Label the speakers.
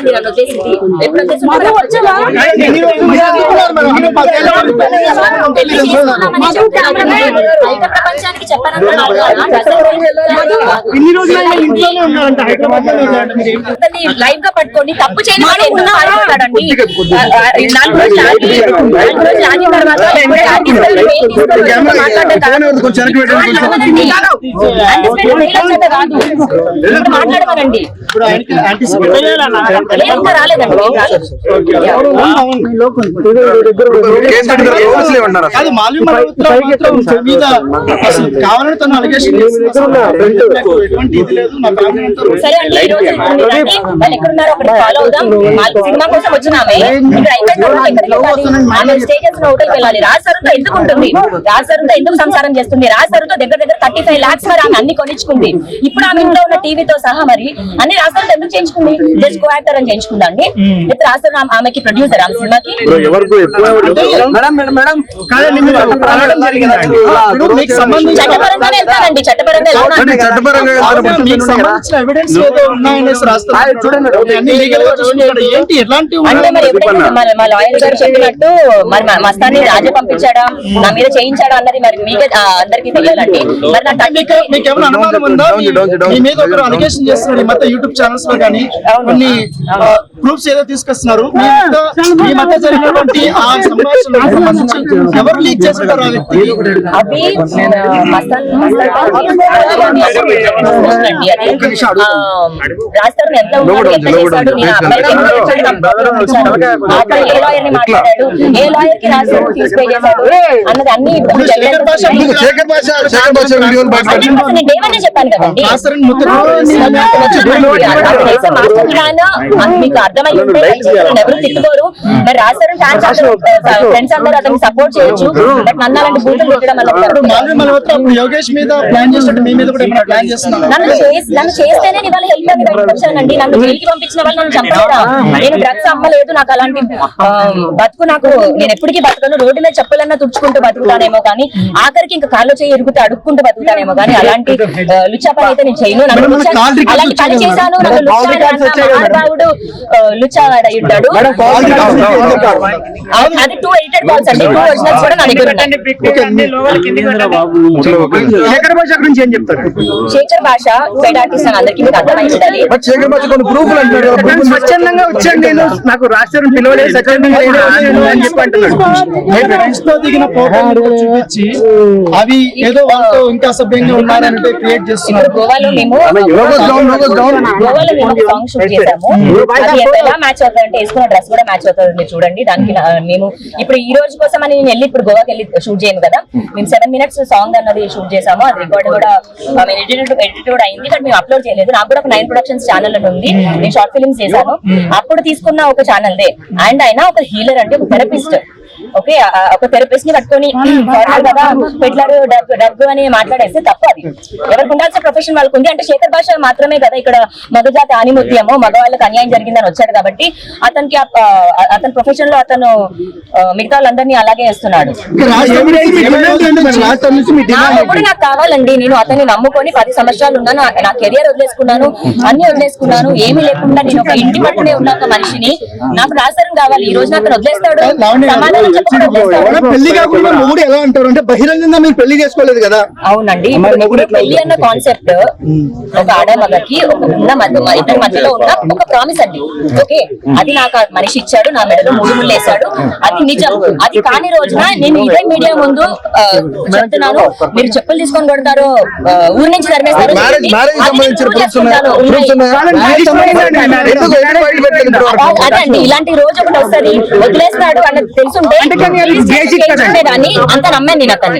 Speaker 1: కదండి నన్ను వచ్చేసింది. ఎప్పుడు బయట ప్రపంచానికి లైవ్ గా పట్టుకొని తప్పు చేయని వాడు ఎందుకు ఆడుతాడండి? 4 రోజులు ఆగిన తర్వాత మాట్లాడమనండి. రాలేదండి
Speaker 2: కావాలని తను అలిగేషన్
Speaker 1: సరే అండి. ఈ రోజు వాళ్ళు ఎక్కడున్నారో అక్కడ ఫాలో అవుదాం. సినిమా కోసం వచ్చినామే ఆమె స్టే చేసిన హోటల్కి వెళ్ళాలి. రాజసరుతో ఎందుకు ఉంటుంది? రాజసరుతో ఎందుకు సంసారం చేస్తుంది? రాజసరుతో దగ్గర 35 lakhs మరి ఆమె అన్ని కొనిచ్చుకుంది. ఇప్పుడు ఆమె ఇంట్లో ఉన్న టీవీతో సహా మరి అన్ని రాజసరుతో ఎందుకు చేయించుకుంది? జస్ట్ కో యాక్టర్ అని చేయించుకుందా అండి? అయితే రాజసరు ఆమెకి ప్రొడ్యూసర్ ఆమె సినిమాకి చట్టపరంగానే వెళ్తానండి. చట్టపరంగా అంటే మరి మా లాయర్ గారు చెప్పినట్టు మరి మస్తాన్ని రాజా పంపించాడా, నా మీద చేయించాడా అన్నది మరి మీకే అందరికీ తెలియాలండి. మరి నా
Speaker 2: యూట్యూబ్ ఛానల్స్ లో కానీ కొన్ని ప్రూఫ్స్ ఏదో తీసుకొస్తున్నారు. మీ మధ్య జరిగినటువంటి ఆ సంభాషణ ఎవరు లీక్ చేస్తుంటారు? ఆ వ్యక్తి
Speaker 1: అవి రాస్తారు ఎంత ఉన్నాడు, ఎంత చేశాడు, నేను అబ్బాయికి ఏ లాయర్ ని మాట్లాడాడు, ఏ లాయర్ కి రాస్తారు ఫీజు పే చేశాడు అన్నది అన్ని ఏమన్నా చెప్పాను కదండి. మాస్టర్ ప్లాన్ మీకు అర్థమై ఉంటే ఎవరు తిట్టుకోరు. మరి రాస్తారు ఫ్రెండ్స్ అందరూ అతనికి సపోర్ట్ చేయొచ్చు. బట్ నన్ను అలాంటి బూతులు పెట్టడం నన్ను చేస్తేనే ఇవాళ హెల్ప్ అని బయటకు వచ్చానండి. నన్ను జైలుకి పంపించిన వాళ్ళు నన్ను చంపలేదా? నేను డ్రగ్స్ అమ్మలేదు. నాకు అలాంటి బతుకు నేను ఎప్పటికీ బతుకను. రోడ్డు మీద చెప్పులన్నా తుడుచుకుంటూ బతుకుతానేమో కానీ ఆఖరికి ఇంకా కాళ్ళు చేయి ఎరుగుతూ అడుక్కుంటూ బతుకుతానేమో కానీ అలాంటి లుచ్చా పని అయితే నేను చేయను. అలాంటి పని చేశాను. నన్ను మహానుభావుడు లుచ్చా వాడయ్యాడు. అది 2 ఎడిటెడ్ కాల్స్ అండి. 2 ఒరిజినల్స్ కూడా నా దగ్గర ఉన్నాయి. శేఖర్ భాష పెయిడ్ ఆర్టిస్ట్ అని అందరికీ మీకు అర్థమై ఉండాలి.
Speaker 3: స్వచ్ఛందంగా వచ్చాను నేను. నాకు రాష్ట్రం పిలవలేదు అని చెప్పి అంటున్నాడు.
Speaker 2: చూపించి అవి ఏదో వాళ్ళతో ఇంకా అసభ్యంగా ఉన్నారంటే క్రియేట్ చేస్తున్నారు.
Speaker 1: గోవాలో మేము సాంగ్ షూట్ చేసాము. అది ఎలా మ్యాచ్ అవుతుందంటే వేసుకున్న డ్రెస్ కూడా మ్యాచ్ అవుతుంది. మీరు చూడండి. దానికి మేము ఇప్పుడు ఈ రోజు కోసం అని నేను వెళ్ళి ఇప్పుడు గోవాకి వెళ్ళి షూట్ చేయను కదా. మేము 7 minutes సాంగ్ అన్నది షూట్ చేసాము. అది రికార్డ్ కూడా ఎడిట్ కూడా అయింది. బట్ మేము అప్లోడ్ చేయలేదు. నాకు కూడా ఒక 9 productions ఛానల్ అని ఉంది. నేను షార్ట్ ఫిల్మ్స్ చేశాను. అప్పుడు తీసుకున్న ఒక ఛానల్ దే. అండ్ ఆయన ఒక హీలర్ అంటే ఒక థెరపిస్ట్. ఓకే, ఒక థెరపిస్ట్ ని పట్టుకొని కదా పెట్టారు డబ్బు అని మాట్లాడేస్తే తప్పు. అది ఎవరికి ఉండాల్సిన ప్రొఫెషన్ వాళ్ళకు ఉంది. అంటే శేఖర్ భాష మాత్రమే కదా ఇక్కడ మగజాతి ఆనిముత్యము, మగవాళ్ళకి అన్యాయం జరిగిందని వచ్చాడు కాబట్టి అతనికి అతని ప్రొఫెషన్ లో అతను మిగతా వాళ్ళందరినీ అలాగే వేస్తున్నాడు. నాకు కావాలండి. నేను అతన్ని నమ్ముకొని 10 సంవత్సరాలు ఉన్నాను. నా కెరియర్ వదిలేసుకున్నాను, అన్ని వదిలేసుకున్నాను. ఏమీ లేకుండా నేను ఒక ఇంటి పట్టునే ఉన్న ఒక మనిషిని. నాకు రాసరం కావాలి. ఈ రోజున అతను వదిలేస్తాడు. సమాధానం
Speaker 3: పెళ్లి కాకుండా మొగుడు ఎలా అంటారు అంటే బహిరంగంగా మీరు పెళ్లి చేసుకోలేదు కదా.
Speaker 1: అవునండి. పెళ్లి అన్న కాన్సెప్ట్ ఒక ఆడమగకి ఇద్దరి మధ్యలో ఉన్న ఒక ప్రామిస్ అండి. ఓకే, అది నాకు మనిషి ఇచ్చాడు. నా మెడలో 3 ముళ్ళు వేశాడు. అది నిజం. అది కాని రోజున నేను ఇదే మీడియా ముందు చెప్తున్నాను. మీరు చెప్పులు తీసుకొని కొడతారు, ఊరి నుంచి తరిమేస్తారు. అదండి ఇలాంటి రోజు ఒకటి వస్తుంది. వదిలేస్తాడు అన్నది తెలుసుంటే అంత నమ్మాను నేను అతన్ని.